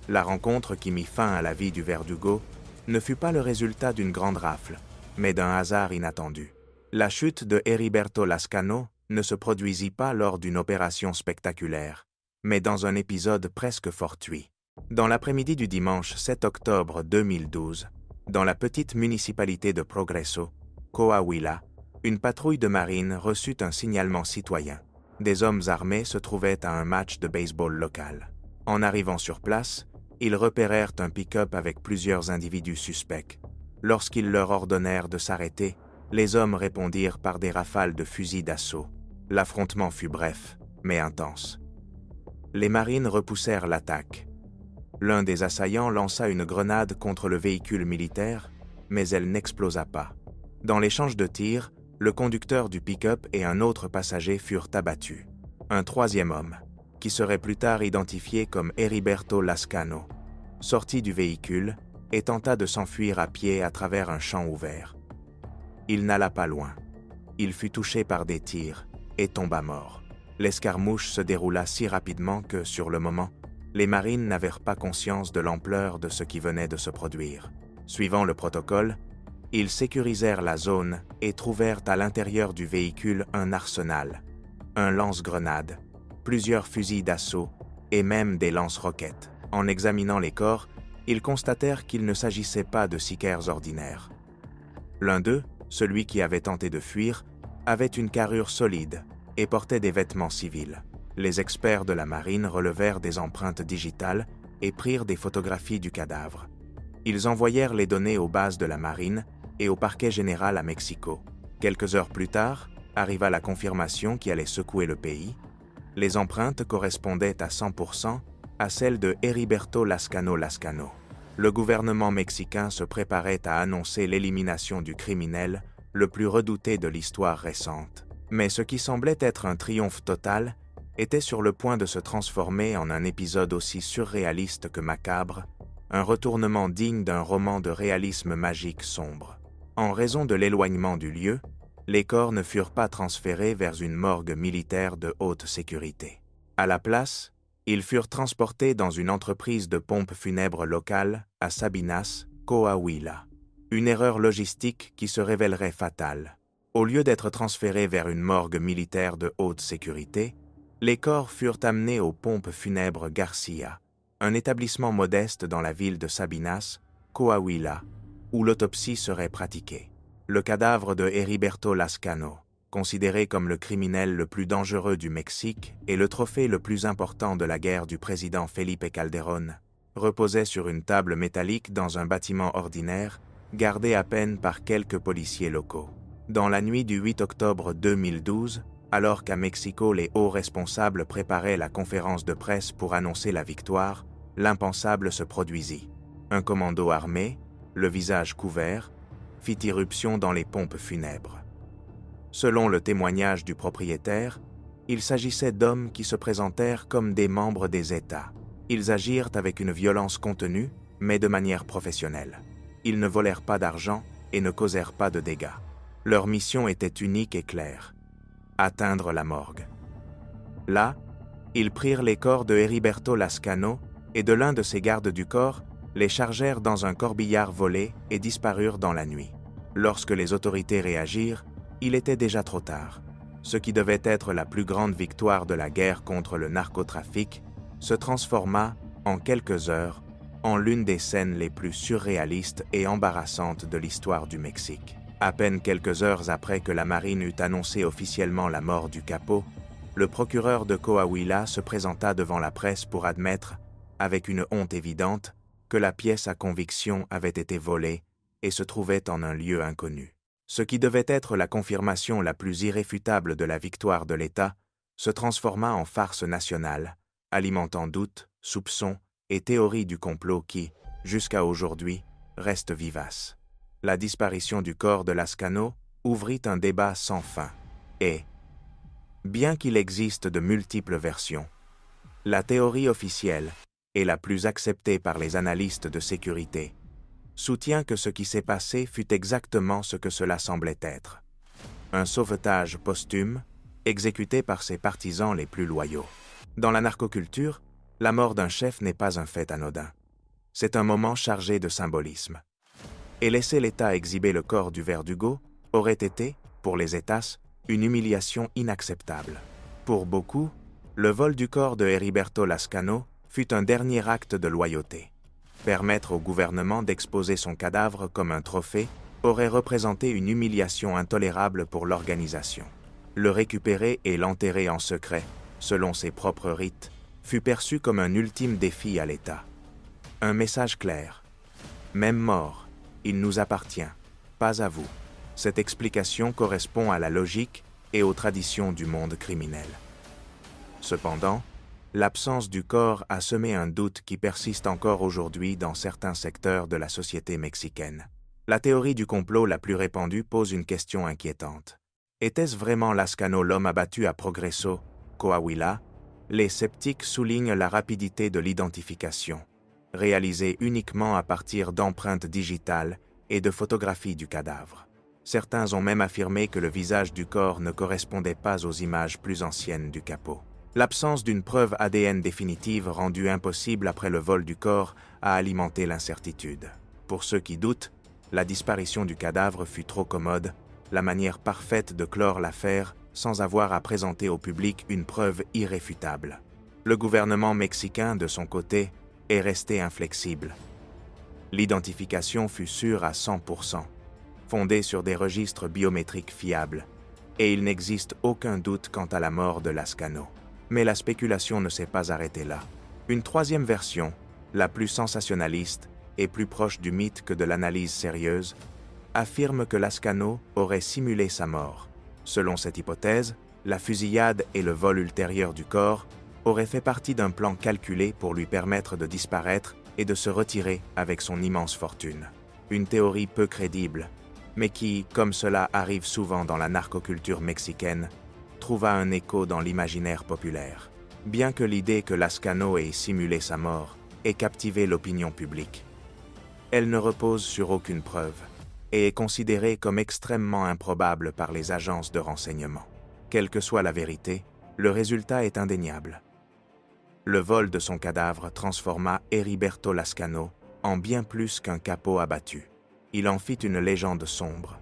La rencontre qui mit fin à la vie du Verdugo ne fut pas le résultat d'une grande rafle, mais d'un hasard inattendu. La chute de Heriberto Lascano ne se produisit pas lors d'une opération spectaculaire, mais dans un épisode presque fortuit. Dans l'après-midi du dimanche 7 octobre 2012, dans la petite municipalité de Progreso, Coahuila, une patrouille de marine reçut un signalement citoyen. Des hommes armés se trouvaient à un match de baseball local. En arrivant sur place, ils repérèrent un pick-up avec plusieurs individus suspects. Lorsqu'ils leur ordonnèrent de s'arrêter, les hommes répondirent par des rafales de fusils d'assaut. L'affrontement fut bref, mais intense. Les marines repoussèrent l'attaque. L'un des assaillants lança une grenade contre le véhicule militaire, mais elle n'explosa pas. Dans l'échange de tirs, le conducteur du pick-up et un autre passager furent abattus. Un troisième homme, qui serait plus tard identifié comme Heriberto Lascano, sortit du véhicule et tenta de s'enfuir à pied à travers un champ ouvert. Il n'alla pas loin. Il fut touché par des tirs et tomba mort. L'escarmouche se déroula si rapidement que, sur le moment, les marines n'avaient pas conscience de l'ampleur de ce qui venait de se produire. Suivant le protocole, ils sécurisèrent la zone et trouvèrent à l'intérieur du véhicule un arsenal, un lance-grenades, plusieurs fusils d'assaut et même des lance-roquettes. En examinant les corps, ils constatèrent qu'il ne s'agissait pas de sicaires ordinaires. L'un d'eux, celui qui avait tenté de fuir, avait une carrure solide et portait des vêtements civils. Les experts de la marine relevèrent des empreintes digitales et prirent des photographies du cadavre. Ils envoyèrent les données aux bases de la marine et au parquet général à Mexico. Quelques heures plus tard, arriva la confirmation qui allait secouer le pays. Les empreintes correspondaient à 100% à celles de Heriberto Lascano. Le gouvernement mexicain se préparait à annoncer l'élimination du criminel le plus redouté de l'histoire récente. Mais ce qui semblait être un triomphe total était sur le point de se transformer en un épisode aussi surréaliste que macabre, un retournement digne d'un roman de réalisme magique sombre. En raison de l'éloignement du lieu, les corps ne furent pas transférés vers une morgue militaire de haute sécurité. À la place, ils furent transportés dans une entreprise de pompes funèbres locale à Sabinas, Coahuila. Une erreur logistique qui se révélerait fatale. Au lieu d'être transférés vers une morgue militaire de haute sécurité, les corps furent amenés aux pompes funèbres Garcia, un établissement modeste dans la ville de Sabinas, Coahuila, où l'autopsie serait pratiquée. Le cadavre de Heriberto Lascano, considéré comme le criminel le plus dangereux du Mexique et le trophée le plus important de la guerre du président Felipe Calderón, reposait sur une table métallique dans un bâtiment ordinaire, gardé à peine par quelques policiers locaux. Dans la nuit du 8 octobre 2012, alors qu'à Mexico les hauts responsables préparaient la conférence de presse pour annoncer la victoire, l'impensable se produisit. Un commando armé, le visage couvert, fit irruption dans les pompes funèbres. Selon le témoignage du propriétaire, il s'agissait d'hommes qui se présentèrent comme des membres des États. Ils agirent avec une violence contenue, mais de manière professionnelle. Ils ne volèrent pas d'argent et ne causèrent pas de dégâts. Leur mission était unique et claire: atteindre la morgue. Là, ils prirent les corps de Heriberto Lascano et de l'un de ses gardes du corps, les chargèrent dans un corbillard volé et disparurent dans la nuit. Lorsque les autorités réagirent, il était déjà trop tard. Ce qui devait être la plus grande victoire de la guerre contre le narcotrafic se transforma, en quelques heures, en l'une des scènes les plus surréalistes et embarrassantes de l'histoire du Mexique. À peine quelques heures après que la marine eut annoncé officiellement la mort du capot, le procureur de Coahuila se présenta devant la presse pour admettre, avec une honte évidente, que la pièce à conviction avait été volée et se trouvait en un lieu inconnu. Ce qui devait être la confirmation la plus irréfutable de la victoire de l'État se transforma en farce nationale, alimentant doutes, soupçons et théories du complot qui, jusqu'à aujourd'hui, restent vivaces. La disparition du corps de Lascano ouvrit un débat sans fin et, Bien qu'il existe de multiples versions, la théorie officielle, et la plus acceptée par les analystes de sécurité, soutient que ce qui s'est passé fut exactement ce que cela semblait être. Un sauvetage posthume, exécuté par ses partisans les plus loyaux. Dans la narcoculture, la mort d'un chef n'est pas un fait anodin. C'est un moment chargé de symbolisme. Et laisser l'État exhiber le corps du Verdugo aurait été, pour les États, une humiliation inacceptable. Pour beaucoup, le vol du corps de Heriberto Lascano fut un dernier acte de loyauté. Permettre au gouvernement d'exposer son cadavre comme un trophée aurait représenté une humiliation intolérable pour l'organisation. Le récupérer et l'enterrer en secret, selon ses propres rites, fut perçu comme un ultime défi à l'État. Un message clair. Même mort, il nous appartient, pas à vous. Cette explication correspond à la logique et aux traditions du monde criminel. Cependant, l'absence du corps a semé un doute qui persiste encore aujourd'hui dans certains secteurs de la société mexicaine. La théorie du complot la plus répandue pose une question inquiétante. Était-ce vraiment Lascano l'homme abattu à Progreso, Coahuila? Les sceptiques soulignent la rapidité de l'identification, réalisée uniquement à partir d'empreintes digitales et de photographies du cadavre. Certains ont même affirmé que le visage du corps ne correspondait pas aux images plus anciennes du capot. L'absence d'une preuve ADN définitive rendue impossible après le vol du corps a alimenté l'incertitude. Pour ceux qui doutent, la disparition du cadavre fut trop commode, la manière parfaite de clore l'affaire sans avoir à présenter au public une preuve irréfutable. Le gouvernement mexicain, de son côté, est resté inflexible. L'identification fut sûre à 100%, fondée sur des registres biométriques fiables, et il n'existe aucun doute quant à la mort de Lascano. Mais la spéculation ne s'est pas arrêtée là. Une troisième version, la plus sensationnaliste et plus proche du mythe que de l'analyse sérieuse, affirme que Lascano aurait simulé sa mort. Selon cette hypothèse, la fusillade et le vol ultérieur du corps auraient fait partie d'un plan calculé pour lui permettre de disparaître et de se retirer avec son immense fortune. Une théorie peu crédible, mais qui, comme cela arrive souvent dans la narcoculture mexicaine, trouva un écho dans l'imaginaire populaire. Bien que l'idée que Lascano ait simulé sa mort ait captivé l'opinion publique, elle ne repose sur aucune preuve et est considérée comme extrêmement improbable par les agences de renseignement. Quelle que soit la vérité, le résultat est indéniable. Le vol de son cadavre transforma Heriberto Lascano en bien plus qu'un capot abattu. Il en fit une légende sombre,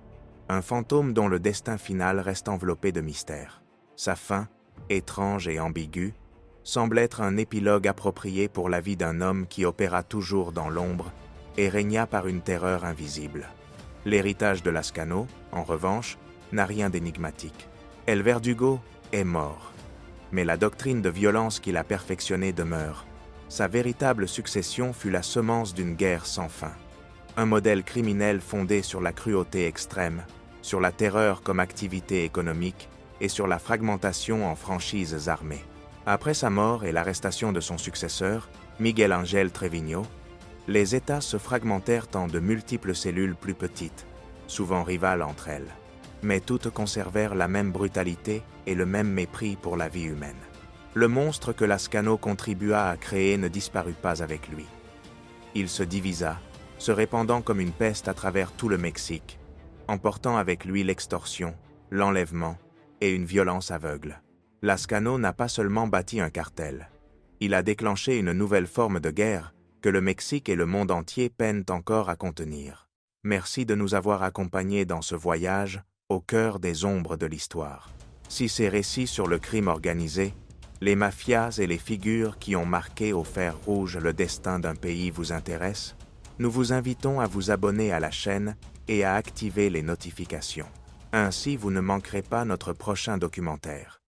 un fantôme dont le destin final reste enveloppé de mystère. Sa fin, étrange et ambiguë, semble être un épilogue approprié pour la vie d'un homme qui opéra toujours dans l'ombre et régna par une terreur invisible. L'héritage de Lascano, en revanche, n'a rien d'énigmatique. El Verdugo est mort, mais la doctrine de violence qu'il a perfectionnée demeure. Sa véritable succession fut la semence d'une guerre sans fin. Un modèle criminel fondé sur la cruauté extrême, sur la terreur comme activité économique et sur la fragmentation en franchises armées. Après sa mort et l'arrestation de son successeur, Miguel Ángel Treviño, les États se fragmentèrent en de multiples cellules plus petites, souvent rivales entre elles, mais toutes conservèrent la même brutalité et le même mépris pour la vie humaine. Le monstre que Lascano contribua à créer ne disparut pas avec lui. Il se divisa, se répandant comme une peste à travers tout le Mexique, emportant avec lui l'extorsion, l'enlèvement et une violence aveugle. Lascano n'a pas seulement bâti un cartel, il a déclenché une nouvelle forme de guerre que le Mexique et le monde entier peinent encore à contenir. Merci de nous avoir accompagnés dans ce voyage au cœur des ombres de l'histoire. Si ces récits sur le crime organisé, les mafias et les figures qui ont marqué au fer rouge le destin d'un pays vous intéressent, nous vous invitons à vous abonner à la chaîne et à activer les notifications. Ainsi, vous ne manquerez pas notre prochain documentaire.